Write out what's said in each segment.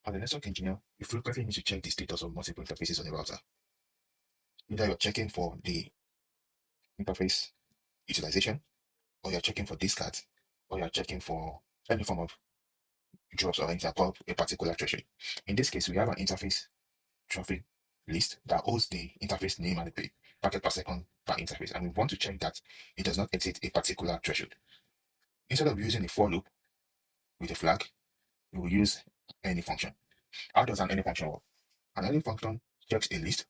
As a network engineer, you frequently need to check the status of multiple interfaces on a router. Either you're checking for the interface utilization, or you're checking for discards, or you're checking for any form of drops or anything above a particular threshold. In this case, we have an interface traffic list that holds the interface name and the packet per second per interface, and we want to check that it does not exceed a particular threshold. Instead of using a for loop with a flag, we will use any function. How does an any function work? An any function checks a list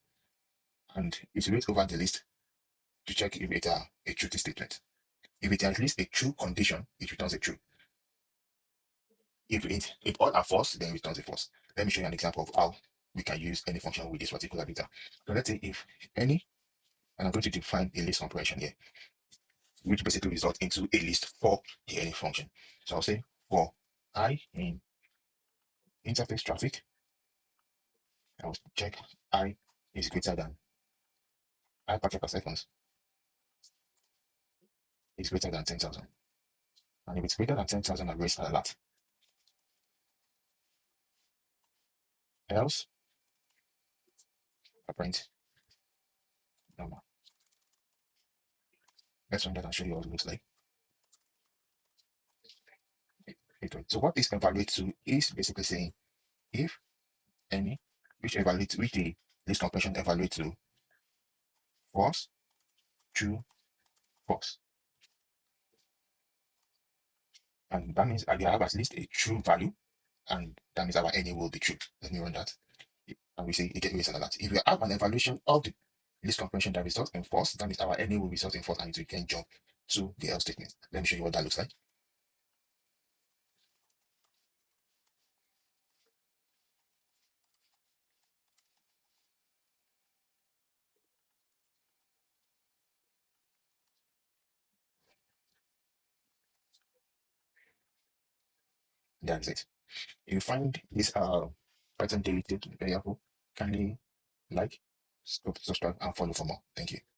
and iterates over the list to check if it's a true statement. If it is at least a true condition, it returns a true. If all are false, then it returns a false. Let me show you an example of how we can use any function with this particular data. So let's say if any, and I'm going to define a list compression here, which basically results into a list for the any function. So I'll say for I in interface traffic, I'll check I is greater than I packet per second is greater than 10,000. And if it's greater than 10,000, I raise a lot. Else, I print normal. Let's run that and show you what it looks like. So what this evaluate to is basically saying if any, which the list compression evaluate to false, true, false. And that means I have at least a true value, and that means our any will be true. Let me run that. And we say it get erased like that. If we have an evaluation of the list compression that results in false, that means our any will result in false and it can jump to the else statement. Let me show you what that looks like. That's it. If you find this Python daily tip very helpful, kindly like, subscribe, and follow for more. Thank you.